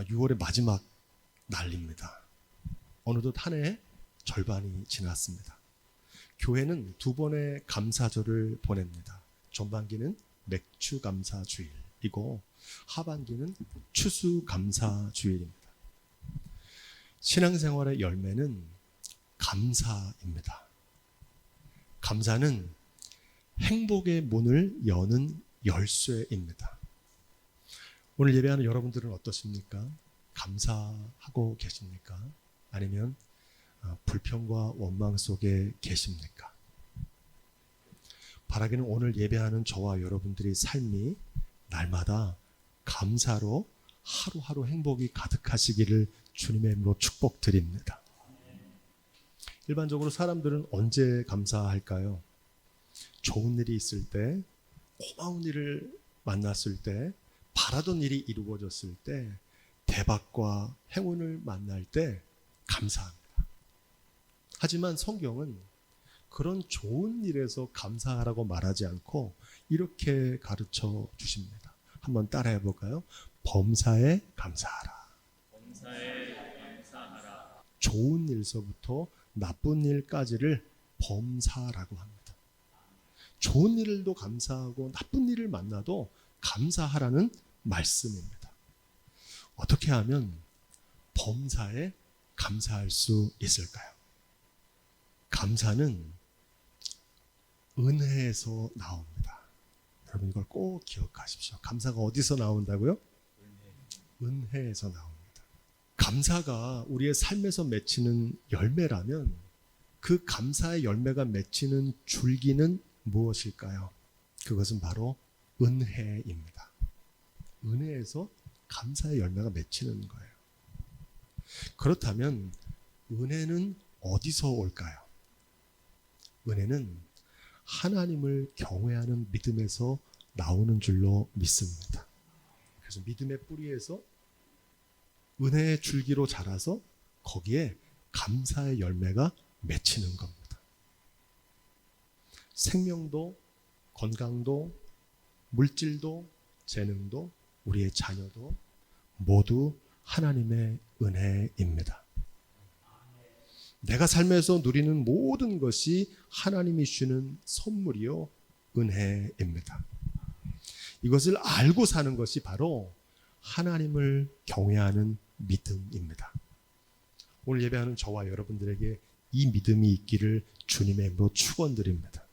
6월의 마지막 날입니다. 어느덧 한 해 절반이 지났습니다. 교회는 2번의 감사절을 보냅니다. 전반기는 맥추감사주일이고 하반기는 추수감사주일입니다. 신앙생활의 열매는 감사입니다. 감사는 행복의 문을 여는 열쇠입니다. 오늘 예배하는 여러분들은 어떻습니까? 감사하고 계십니까? 아니면 불평과 원망 속에 계십니까? 바라기는 오늘 예배하는 저와 여러분들의 삶이 날마다 감사로 하루하루 행복이 가득하시기를 주님의 이름으로 축복드립니다. 일반적으로 사람들은 언제 감사할까요? 좋은 일이 있을 때, 고마운 일을 만났을 때, 바라던 일이 이루어졌을 때, 대박과 행운을 만날 때 감사합니다. 하지만 성경은 그런 좋은 일에서 감사하라고 말하지 않고 이렇게 가르쳐 주십니다. 한번 따라해 볼까요? 범사에 감사하라. 범사에 감사하라. 좋은 일서부터 나쁜 일까지를 범사라고 합니다. 좋은 일도 감사하고 나쁜 일을 만나도 감사하라는 말씀입니다. 어떻게 하면 범사에 감사할 수 있을까요? 감사는 은혜에서 나옵니다. 여러분 이걸 꼭 기억하십시오. 감사가 어디서 나온다고요? 은혜에서 나옵니다. 감사가 우리의 삶에서 맺히는 열매라면 그 감사의 열매가 맺히는 줄기는 무엇일까요? 그것은 바로 은혜입니다. 은혜에서 감사의 열매가 맺히는 거예요. 그렇다면 은혜는 어디서 올까요? 은혜는 하나님을 경외하는 믿음에서 나오는 줄로 믿습니다. 그래서 믿음의 뿌리에서 은혜의 줄기로 자라서 거기에 감사의 열매가 맺히는 겁니다. 생명도, 건강도, 물질도, 재능도, 우리의 자녀도 모두 하나님의 은혜입니다. 내가 삶에서 누리는 모든 것이 하나님이 주시는 선물이요 은혜입니다. 이것을 알고 사는 것이 바로 하나님을 경외하는 믿음입니다. 오늘 예배하는 저와 여러분들에게 이 믿음이 있기를 주님의 이름으로 축원드립니다.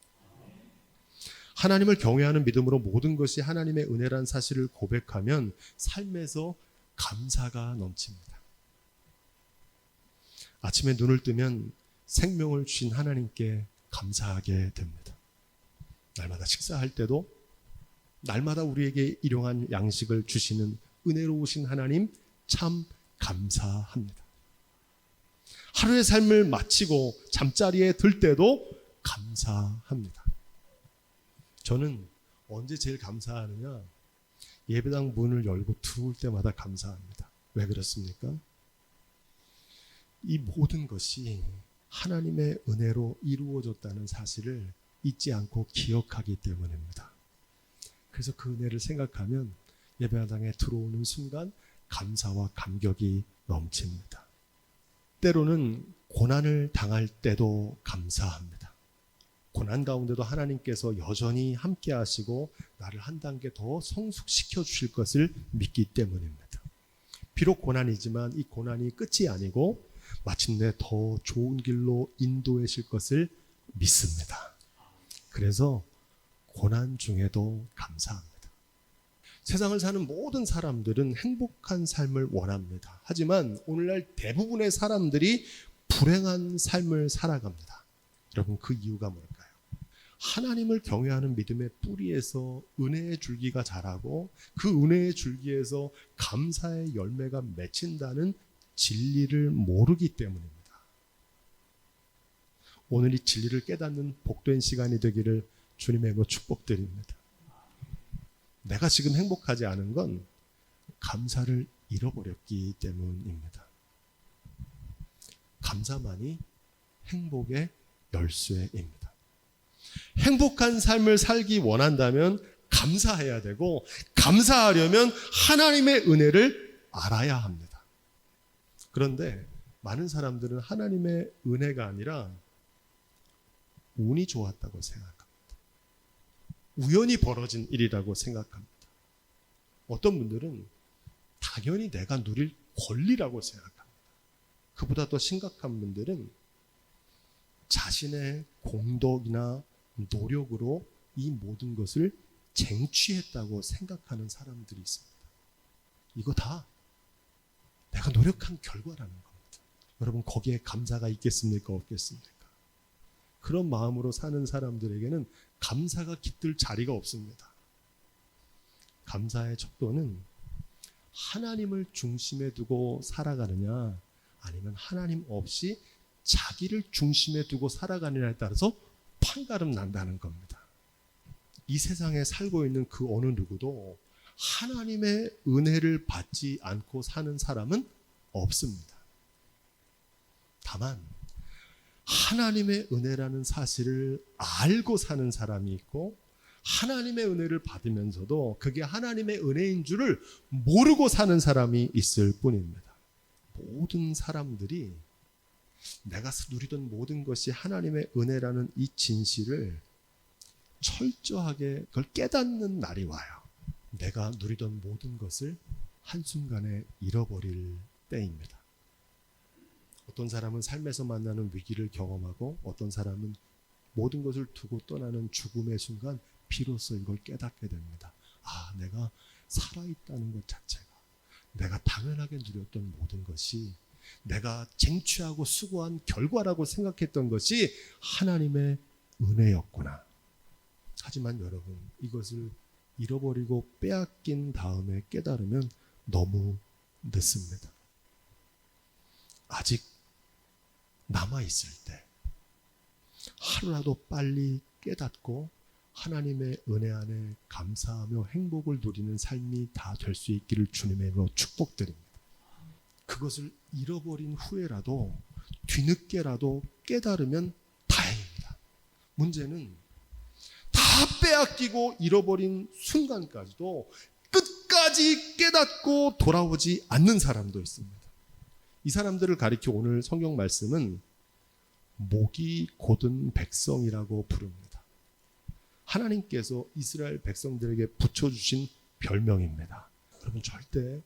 하나님을 경외하는 믿음으로 모든 것이 하나님의 은혜란 사실을 고백하면 삶에서 감사가 넘칩니다. 아침에 눈을 뜨면 생명을 주신 하나님께 감사하게 됩니다. 날마다 식사할 때도 날마다 우리에게 일용한 양식을 주시는 은혜로우신 하나님 참 감사합니다. 하루의 삶을 마치고 잠자리에 들 때도 감사합니다. 저는 언제 제일 감사하느냐? 예배당 문을 열고 들어올 때마다 감사합니다. 왜 그렇습니까? 이 모든 것이 하나님의 은혜로 이루어졌다는 사실을 잊지 않고 기억하기 때문입니다. 그래서 그 은혜를 생각하면 예배당에 들어오는 순간 감사와 감격이 넘칩니다. 때로는 고난을 당할 때도 감사합니다. 고난 가운데도 하나님께서 여전히 함께 하시고 나를 한 단계 더 성숙시켜 주실 것을 믿기 때문입니다. 비록 고난이지만 이 고난이 끝이 아니고 마침내 더 좋은 길로 인도해 실 것을 믿습니다. 그래서 고난 중에도 감사합니다. 세상을 사는 모든 사람들은 행복한 삶을 원합니다. 하지만 오늘날 대부분의 사람들이 불행한 삶을 살아갑니다. 여러분 그 이유가 뭘까요? 하나님을 경외하는 믿음의 뿌리에서 은혜의 줄기가 자라고 그 은혜의 줄기에서 감사의 열매가 맺힌다는 진리를 모르기 때문입니다. 오늘 이 진리를 깨닫는 복된 시간이 되기를 주님의 이름으로 축복드립니다. 내가 지금 행복하지 않은 건 감사를 잃어버렸기 때문입니다. 감사만이 행복의 열쇠입니다. 행복한 삶을 살기 원한다면 감사해야 되고 감사하려면 하나님의 은혜를 알아야 합니다. 그런데 많은 사람들은 하나님의 은혜가 아니라 운이 좋았다고 생각합니다. 우연히 벌어진 일이라고 생각합니다. 어떤 분들은 당연히 내가 누릴 권리라고 생각합니다. 그보다 더 심각한 분들은 자신의 공덕이나 노력으로 이 모든 것을 쟁취했다고 생각하는 사람들이 있습니다. 이거 다 내가 노력한 결과라는 겁니다. 여러분, 거기에 감사가 있겠습니까? 없겠습니까? 그런 마음으로 사는 사람들에게는 감사가 깃들 자리가 없습니다. 감사의 척도는 하나님을 중심에 두고 살아가느냐, 아니면 하나님 없이 자기를 중심에 두고 살아가느냐에 따라서 판가름 난다는 겁니다. 이 세상에 살고 있는 그 어느 누구도 하나님의 은혜를 받지 않고 사는 사람은 없습니다. 다만 하나님의 은혜라는 사실을 알고 사는 사람이 있고, 하나님의 은혜를 받으면서도 그게 하나님의 은혜인 줄을 모르고 사는 사람이 있을 뿐입니다. 모든 사람들이 내가 누리던 모든 것이 하나님의 은혜라는 이 진실을 철저하게 그걸 깨닫는 날이 와요. 내가 누리던 모든 것을 한순간에 잃어버릴 때입니다. 어떤 사람은 삶에서 만나는 위기를 경험하고, 어떤 사람은 모든 것을 두고 떠나는 죽음의 순간 비로소 이걸 깨닫게 됩니다. 아, 내가 살아있다는 것 자체가, 내가 당연하게 누렸던 모든 것이, 내가 쟁취하고 수고한 결과라고 생각했던 것이 하나님의 은혜였구나. 하지만 여러분, 이것을 잃어버리고 빼앗긴 다음에 깨달으면 너무 늦습니다. 아직 남아있을 때 하루라도 빨리 깨닫고 하나님의 은혜 안에 감사하며 행복을 누리는 삶이 다 될 수 있기를 주님의 이름으로 축복드립니다. 그것을 잃어버린 후에라도, 뒤늦게라도 깨달으면 다행입니다. 문제는 다 빼앗기고 잃어버린 순간까지도 끝까지 깨닫고 돌아오지 않는 사람도 있습니다. 이 사람들을 가리켜 오늘 성경 말씀은 목이 곧은 백성이라고 부릅니다. 하나님께서 이스라엘 백성들에게 붙여주신 별명입니다. 여러분, 절대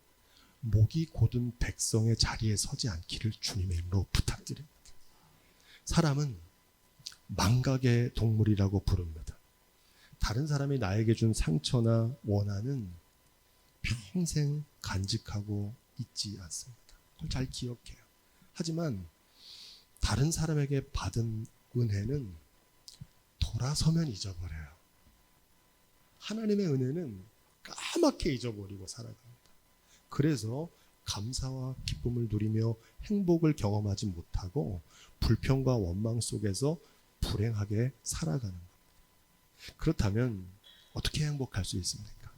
목이 곧은 백성의 자리에 서지 않기를 주님의 이름으로 부탁드립니다. 사람은 망각의 동물이라고 부릅니다. 다른 사람이 나에게 준 상처나 원한은 평생 간직하고 있지 않습니다. 그걸 잘 기억해요. 하지만 다른 사람에게 받은 은혜는 돌아서면 잊어버려요. 하나님의 은혜는 까맣게 잊어버리고 살아갑니다. 그래서 감사와 기쁨을 누리며 행복을 경험하지 못하고 불평과 원망 속에서 불행하게 살아가는 겁니다. 그렇다면 어떻게 행복할 수 있습니까?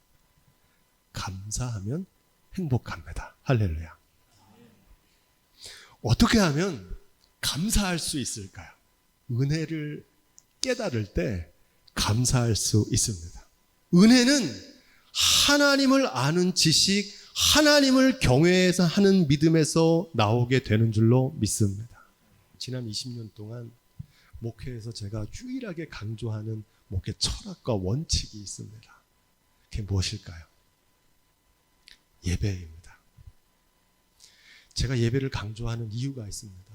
감사하면 행복합니다. 할렐루야. 어떻게 하면 감사할 수 있을까요? 은혜를 깨달을 때 감사할 수 있습니다. 은혜는 하나님을 아는 지식, 하나님을 경외해서 하는 믿음에서 나오게 되는 줄로 믿습니다. 지난 20년 동안 목회에서 제가 유일하게 강조하는 목회 철학과 원칙이 있습니다. 그게 무엇일까요? 예배입니다. 제가 예배를 강조하는 이유가 있습니다.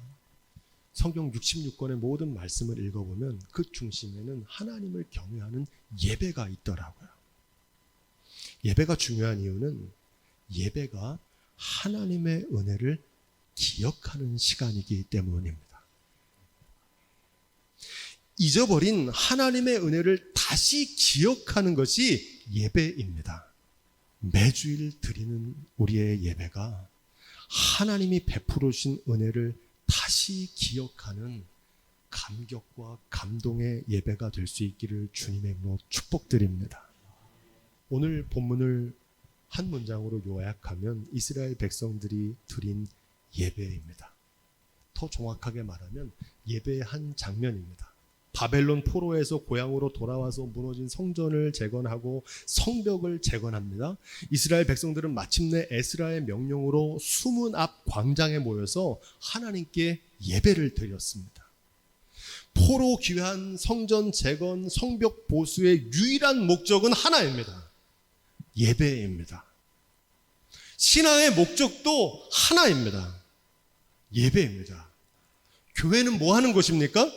성경 66권의 모든 말씀을 읽어보면 그 중심에는 하나님을 경외하는 예배가 있더라고요. 예배가 중요한 이유는 예배가 하나님의 은혜를 기억하는 시간이기 때문입니다. 잊어버린 하나님의 은혜를 다시 기억하는 것이 예배입니다. 매주일 드리는 우리의 예배가 하나님이 베풀어 주신 은혜를 다시 기억하는 감격과 감동의 예배가 될 수 있기를 주님의 이름으로 축복드립니다. 오늘 본문을 한 문장으로 요약하면 이스라엘 백성들이 드린 예배입니다. 더 정확하게 말하면 예배의 한 장면입니다. 바벨론 포로에서 고향으로 돌아와서 무너진 성전을 재건하고 성벽을 재건합니다. 이스라엘 백성들은 마침내 에스라의 명령으로 수문 앞 광장에 모여서 하나님께 예배를 드렸습니다. 포로 귀환, 성전 재건, 성벽 보수의 유일한 목적은 하나입니다. 예배입니다. 신앙의 목적도 하나입니다. 예배입니다. 교회는 뭐 하는 곳입니까?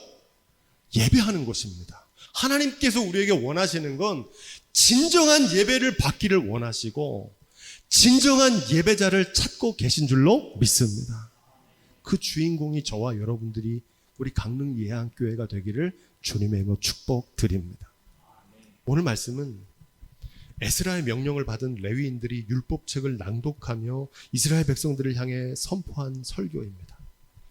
예배하는 곳입니다. 하나님께서 우리에게 원하시는 건 진정한 예배를 받기를 원하시고 진정한 예배자를 찾고 계신 줄로 믿습니다. 그 주인공이 저와 여러분들이 우리 강릉 예한교회가 되기를 주님의 이름으로 축복드립니다. 오늘 말씀은 에스라의 명령을 받은 레위인들이 율법책을 낭독하며 이스라엘 백성들을 향해 선포한 설교입니다.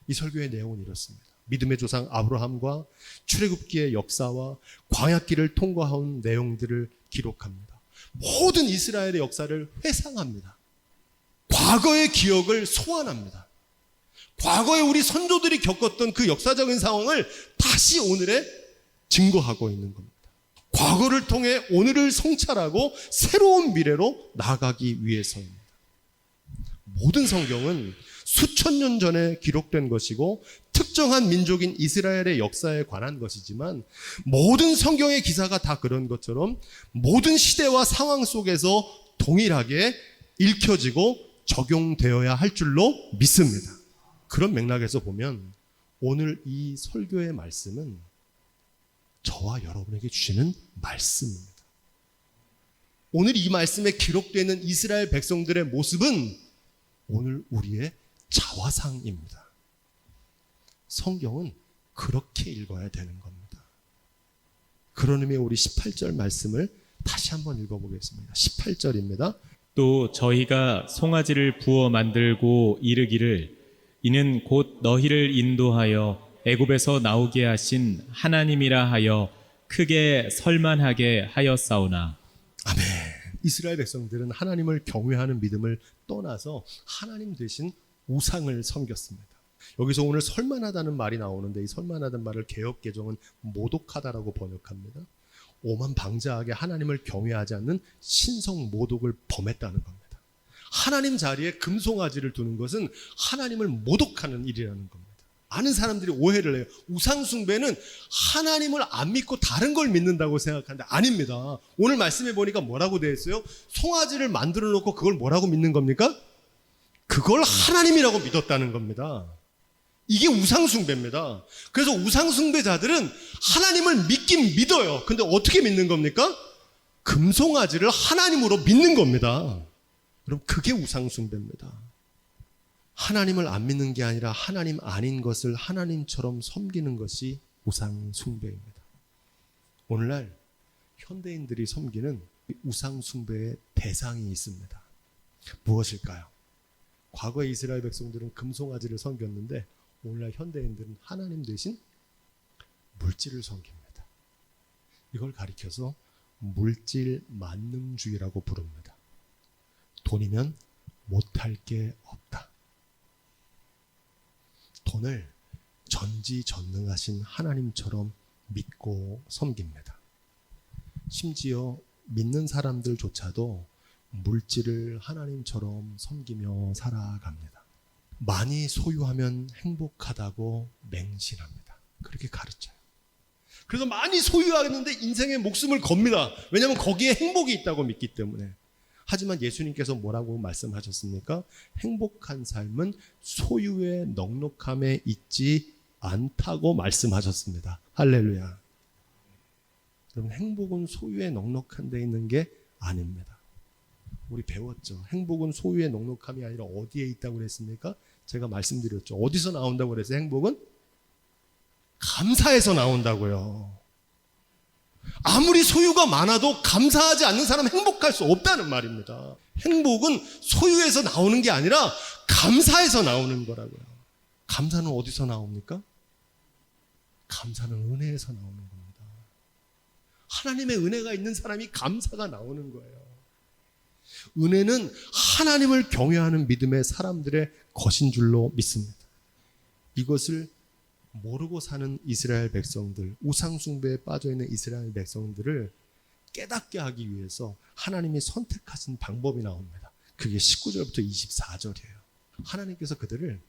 이 설교의 내용은 이렇습니다. 믿음의 조상 아브라함과 출애굽기의 역사와 광야길을 통과한 내용들을 기록합니다. 모든 이스라엘의 역사를 회상합니다. 과거의 기억을 소환합니다. 과거에 우리 선조들이 겪었던 그 역사적인 상황을 다시 오늘에 증거하고 있는 겁니다. 과거를 통해 오늘을 성찰하고 새로운 미래로 나아가기 위해서입니다. 모든 성경은 수천 년 전에 기록된 것이고 특정한 민족인 이스라엘의 역사에 관한 것이지만 모든 성경의 기사가 다 그런 것처럼 모든 시대와 상황 속에서 동일하게 읽혀지고 적용되어야 할 줄로 믿습니다. 그런 맥락에서 보면 오늘 이 설교의 말씀은 저와 여러분에게 주시는 말씀입니다. 오늘 이 말씀에 기록되는 이스라엘 백성들의 모습은 오늘 우리의 자화상입니다. 성경은 그렇게 읽어야 되는 겁니다. 그런 의미에 우리 18절 말씀을 다시 한번 읽어보겠습니다. 18절입니다. 또 저희가 송아지를 부어 만들고 이르기를 이는 곧 너희를 인도하여 애굽에서 나오게 하신 하나님이라 하여 크게 설만하게 하였사오나. 아멘. 이스라엘 백성들은 하나님을 경외하는 믿음을 떠나서 하나님 대신 우상을 섬겼습니다. 여기서 오늘 설만하다는 말이 나오는데 이 설만하다는 말을 개역개정은 모독하다라고 번역합니다. 오만방자하게 하나님을 경외하지 않는 신성 모독을 범했다는 겁니다. 하나님 자리에 금송아지를 두는 것은 하나님을 모독하는 일이라는 겁니다. 많은 사람들이 오해를 해요. 우상숭배는 하나님을 안 믿고 다른 걸 믿는다고 생각하는데 아닙니다. 오늘 말씀해 보니까 뭐라고 되어 있어요? 송아지를 만들어 놓고 그걸 뭐라고 믿는 겁니까? 그걸 하나님이라고 믿었다는 겁니다. 이게 우상숭배입니다. 그래서 우상숭배자들은 하나님을 믿긴 믿어요. 근데 어떻게 믿는 겁니까? 금송아지를 하나님으로 믿는 겁니다. 여러분, 그게 우상숭배입니다. 하나님을 안 믿는 게 아니라 하나님 아닌 것을 하나님처럼 섬기는 것이 우상숭배입니다. 오늘날 현대인들이 섬기는 우상숭배의 대상이 있습니다. 무엇일까요? 과거의 이스라엘 백성들은 금송아지를 섬겼는데 오늘날 현대인들은 하나님 대신 물질을 섬깁니다. 이걸 가리켜서 물질 만능주의라고 부릅니다. 돈이면 못할 게 없다. 돈을 전지전능하신 하나님처럼 믿고 섬깁니다. 심지어 믿는 사람들조차도 물질을 하나님처럼 섬기며 살아갑니다. 많이 소유하면 행복하다고 맹신합니다. 그렇게 가르쳐요. 그래서 많이 소유하는데 인생의 목숨을 겁니다. 왜냐하면 거기에 행복이 있다고 믿기 때문에. 하지만 예수님께서 뭐라고 말씀하셨습니까? 행복한 삶은 소유의 넉넉함에 있지 않다고 말씀하셨습니다. 할렐루야. 여러분, 행복은 소유의 넉넉한 데 있는 게 아닙니다. 우리 배웠죠. 행복은 소유의 넉넉함이 아니라 어디에 있다고 그랬습니까? 제가 말씀드렸죠. 어디서 나온다고 그랬어요? 행복은? 감사해서 나온다고요. 아무리 소유가 많아도 감사하지 않는 사람은 행복할 수 없다는 말입니다. 행복은 소유에서 나오는 게 아니라 감사해서 나오는 거라고요. 감사는 어디서 나옵니까? 감사는 은혜에서 나오는 겁니다. 하나님의 은혜가 있는 사람이 감사가 나오는 거예요. 은혜는 하나님을 경외하는 믿음의 사람들의 것인 줄로 믿습니다. 이것을 모르고 사는 이스라엘 백성들, 우상 숭배에 빠져 있는 이스라엘 백성들을 깨닫게 하기 위해서 하나님이 선택하신 방법이 나옵니다. 그게 19절부터 24절이에요. 하나님께서 그들을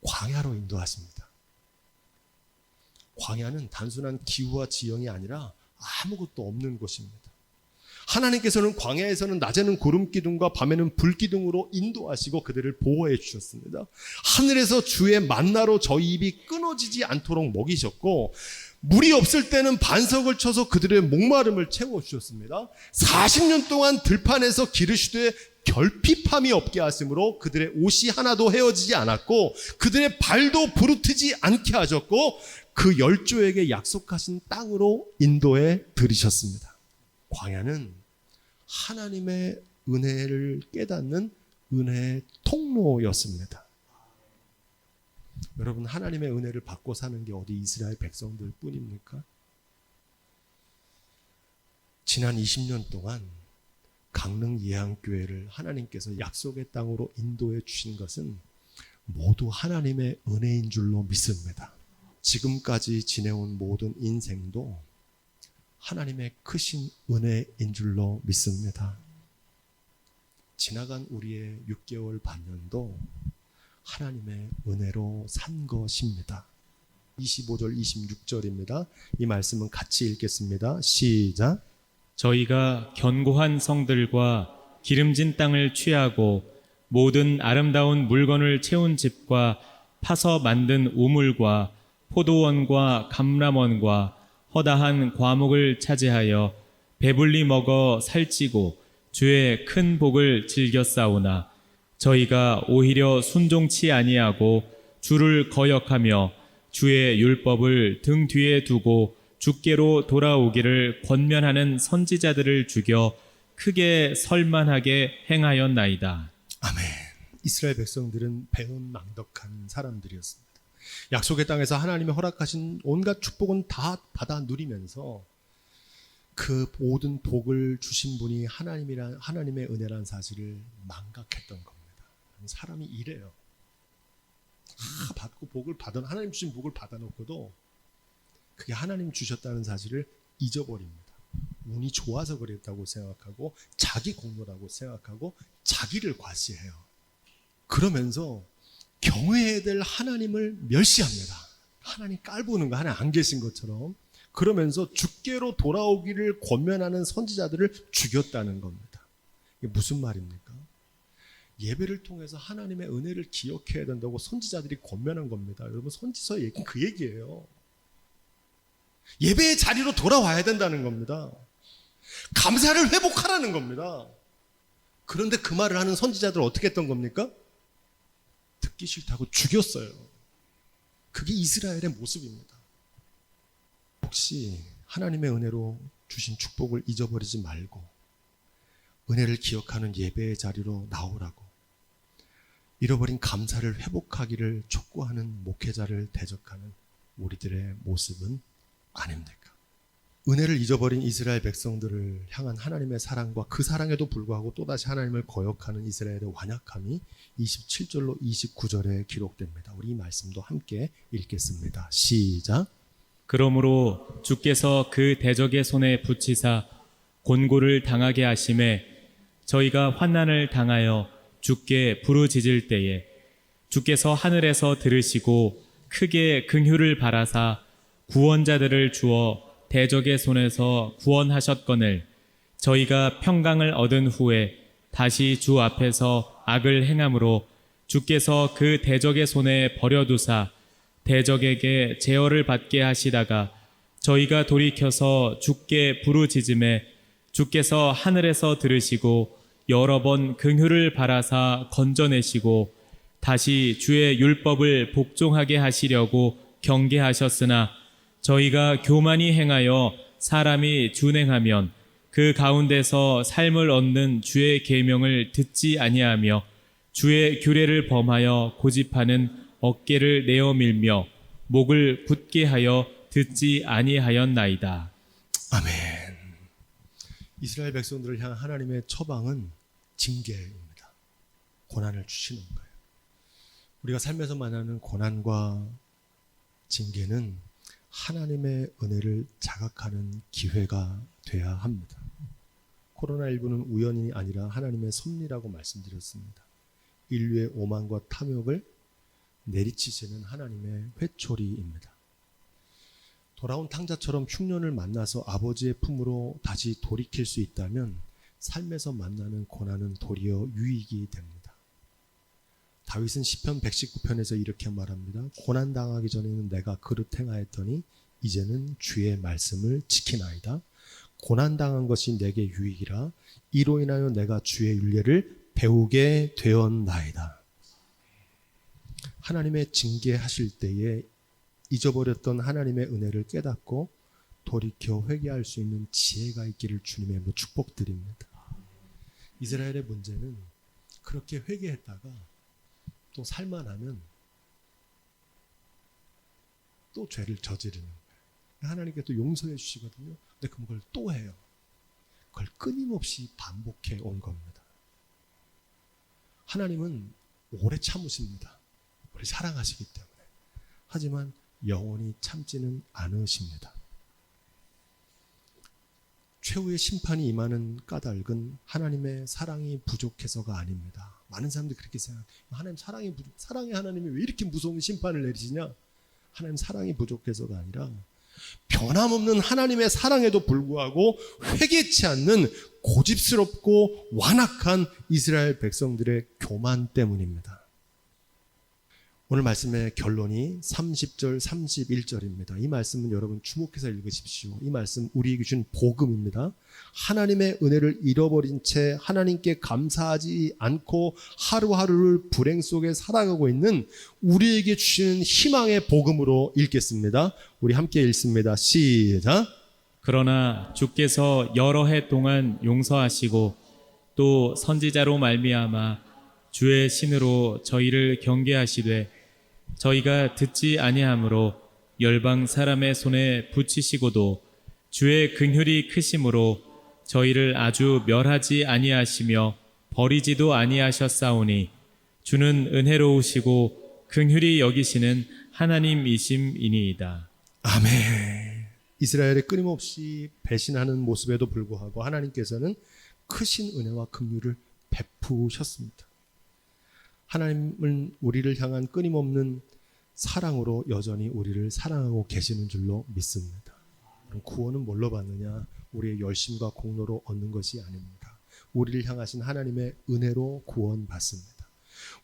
광야로 인도하십니다. 광야는 단순한 기후와 지형이 아니라 아무것도 없는 곳입니다. 하나님께서는 광야에서는 낮에는 구름 기둥과 밤에는 불 기둥으로 인도하시고 그들을 보호해 주셨습니다. 하늘에서 주의 만나로 저희 입이 끊어지지 않도록 먹이셨고, 물이 없을 때는 반석을 쳐서 그들의 목마름을 채워주셨습니다. 40년 동안 들판에서 기르시되 결핍함이 없게 하심으로 그들의 옷이 하나도 헤어지지 않았고 그들의 발도 부르트지 않게 하셨고 그 열조에게 약속하신 땅으로 인도해 들이셨습니다. 광야는 하나님의 은혜를 깨닫는 은혜의 통로였습니다. 여러분, 하나님의 은혜를 받고 사는 게 어디 이스라엘 백성들 뿐입니까? 지난 20년 동안 강릉 예양교회를 하나님께서 약속의 땅으로 인도해 주신 것은 모두 하나님의 은혜인 줄로 믿습니다. 지금까지 지내온 모든 인생도 하나님의 크신 은혜인 줄로 믿습니다. 지나간 우리의 6개월 반년도 하나님의 은혜로 산 것입니다. 25절 26절입니다. 이 말씀은 같이 읽겠습니다. 시작. 저희가 견고한 성들과 기름진 땅을 취하고 모든 아름다운 물건을 채운 집과 파서 만든 우물과 포도원과 감람원과 허다한 과목을 차지하여 배불리 먹어 살찌고 주의 큰 복을 즐겨 싸우나 저희가 오히려 순종치 아니하고 주를 거역하며 주의 율법을 등 뒤에 두고 주께로 돌아오기를 권면하는 선지자들을 죽여 크게 설만하게 행하였나이다. 아멘. 이스라엘 백성들은 배은망덕한 사람들이었습니다. 약속의 땅에서 하나님이 허락하신 온갖 축복은 다 받아 누리면서 그 모든 복을 주신 분이 하나님의 은혜라는 사실을 망각했던 겁니다. 사람이 이래요. 다 받고 복을 받은 하나님 주신 복을 받아놓고도 그게 하나님 주셨다는 사실을 잊어버립니다. 운이 좋아서 그랬다고 생각하고 자기 공로라고 생각하고 자기를 과시해요. 그러면서 경외해야 될 하나님을 멸시합니다. 하나님 깔보는 거, 하나님 안 계신 것처럼. 그러면서 주께로 돌아오기를 권면하는 선지자들을 죽였다는 겁니다. 이게 무슨 말입니까? 예배를 통해서 하나님의 은혜를 기억해야 된다고 선지자들이 권면한 겁니다. 여러분, 선지서 얘기는 그 얘기예요. 예배의 자리로 돌아와야 된다는 겁니다. 감사를 회복하라는 겁니다. 그런데 그 말을 하는 선지자들 어떻게 했던 겁니까? 듣기 싫다고 죽였어요. 그게 이스라엘의 모습입니다. 혹시 하나님의 은혜로 주신 축복을 잊어버리지 말고 은혜를 기억하는 예배의 자리로 나오라고 잃어버린 감사를 회복하기를 촉구하는 목회자를 대적하는 우리들의 모습은 아닙니까? 은혜를 잊어버린 이스라엘 백성들을 향한 하나님의 사랑과 그 사랑에도 불구하고 또다시 하나님을 거역하는 이스라엘의 완약함이 27절로 29절에 기록됩니다. 우리 이 말씀도 함께 읽겠습니다. 시작. 그러므로 주께서 그 대적의 손에 붙이사 곤고를 당하게 하심에 저희가 환난을 당하여 주께 부르짖을 때에 주께서 하늘에서 들으시고 크게 긍휼을 바라사 구원자들을 주어 대적의 손에서 구원하셨거늘 저희가 평강을 얻은 후에 다시 주 앞에서 악을 행함으로 주께서 그 대적의 손에 버려두사 대적에게 제어를 받게 하시다가 저희가 돌이켜서 주께 부르짖음에 주께서 하늘에서 들으시고 여러 번 긍휼을 바라사 건져내시고 다시 주의 율법을 복종하게 하시려고 경계하셨으나 저희가 교만히 행하여 사람이 준행하면 그 가운데서 삶을 얻는 주의 계명을 듣지 아니하며 주의 규례를 범하여 고집하는 어깨를 내어 밀며 목을 굳게 하여 듣지 아니하였나이다. 아멘. 이스라엘 백성들을 향한 하나님의 처방은 징계입니다. 고난을 주시는 거예요. 우리가 삶에서 만나는 고난과 징계는 하나님의 은혜를 자각하는 기회가 돼야 합니다. 코로나19는 우연이 아니라 하나님의 섭리라고 말씀드렸습니다. 인류의 오만과 탐욕을 내리치시는 하나님의 회초리입니다. 돌아온 탕자처럼 흉년을 만나서 아버지의 품으로 다시 돌이킬 수 있다면 삶에서 만나는 고난은 도리어 유익이 됩니다. 다윗은 시편 119편에서 이렇게 말합니다. 고난당하기 전에는 내가 그릇 행하였더니 이제는 주의 말씀을 지키나이다. 고난당한 것이 내게 유익이라 이로 인하여 내가 주의 율례를 배우게 되었나이다. 하나님의 징계하실 때에 잊어버렸던 하나님의 은혜를 깨닫고 돌이켜 회개할 수 있는 지혜가 있기를 주님의 이름으로 축복드립니다. 이스라엘의 문제는 그렇게 회개했다가 또 살만하면 또 죄를 저지르는 거예요. 하나님께 또 용서해 주시거든요. 근데 그걸 또 해요. 그걸 끊임없이 반복해 온 겁니다. 하나님은 오래 참으십니다. 우리 사랑하시기 때문에. 하지만 영원히 참지는 않으십니다. 최후의 심판이 임하는 까닭은 하나님의 사랑이 부족해서가 아닙니다. 많은 사람들이 그렇게 생각해요. 하나님 사랑의 하나님이 왜 이렇게 무서운 심판을 내리시냐? 하나님 사랑이 부족해서가 아니라 변함없는 하나님의 사랑에도 불구하고 회개치 않는 고집스럽고 완악한 이스라엘 백성들의 교만 때문입니다. 오늘 말씀의 결론이 30절 31절입니다. 이 말씀은 여러분 주목해서 읽으십시오. 이 말씀 우리에게 준 복음입니다. 하나님의 은혜를 잃어버린 채 하나님께 감사하지 않고 하루하루를 불행 속에 살아가고 있는 우리에게 주시는 희망의 복음으로 읽겠습니다. 우리 함께 읽습니다. 시작. 그러나 주께서 여러 해 동안 용서하시고 또 선지자로 말미암아 주의 신으로 저희를 경계하시되 저희가 듣지 아니하므로 열방 사람의 손에 붙이시고도 주의 긍휼이 크심으로 저희를 아주 멸하지 아니하시며 버리지도 아니하셨사오니 주는 은혜로우시고 긍휼히 여기시는 하나님이심이니이다. 아멘. 이스라엘의 끊임없이 배신하는 모습에도 불구하고 하나님께서는 크신 은혜와 긍휼을 베푸셨습니다. 하나님은 우리를 향한 끊임없는 사랑으로 여전히 우리를 사랑하고 계시는 줄로 믿습니다. 구원은 뭘로 받느냐? 우리의 열심과 공로로 얻는 것이 아닙니다. 우리를 향하신 하나님의 은혜로 구원받습니다.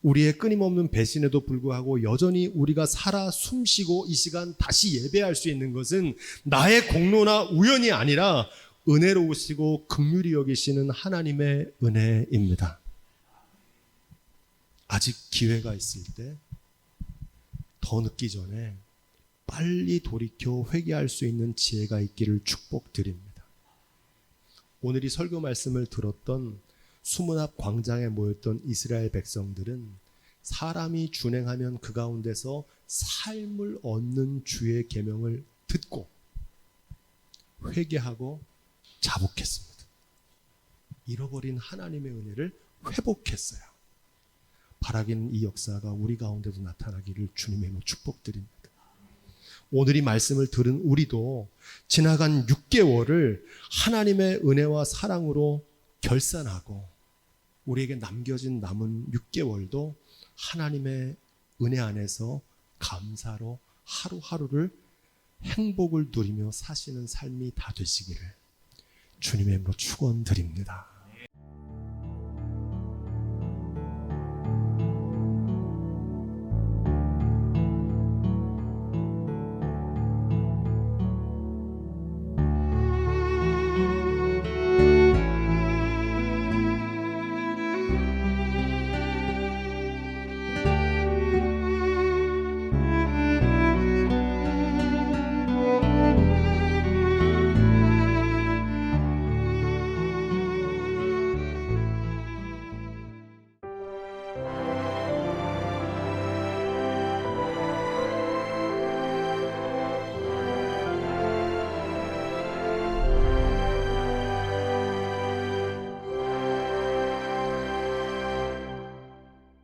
우리의 끊임없는 배신에도 불구하고 여전히 우리가 살아 숨쉬고 이 시간 다시 예배할 수 있는 것은 나의 공로나 우연이 아니라 은혜로우시고 긍휼히 여기시는 하나님의 은혜입니다. 아직 기회가 있을 때 더 늦기 전에 빨리 돌이켜 회개할 수 있는 지혜가 있기를 축복드립니다. 오늘 이 설교 말씀을 들었던 수문 앞 광장에 모였던 이스라엘 백성들은 사람이 준행하면 그 가운데서 삶을 얻는 주의 계명을 듣고 회개하고 자복했습니다. 잃어버린 하나님의 은혜를 회복했어요. 바라기는 이 역사가 우리 가운데도 나타나기를 주님의 이름으로 축복드립니다. 오늘 이 말씀을 들은 우리도 지나간 6개월을 하나님의 은혜와 사랑으로 결산하고 우리에게 남겨진 남은 6개월도 하나님의 은혜 안에서 감사로 하루하루를 행복을 누리며 사시는 삶이 다 되시기를 주님의 이름으로 축원드립니다.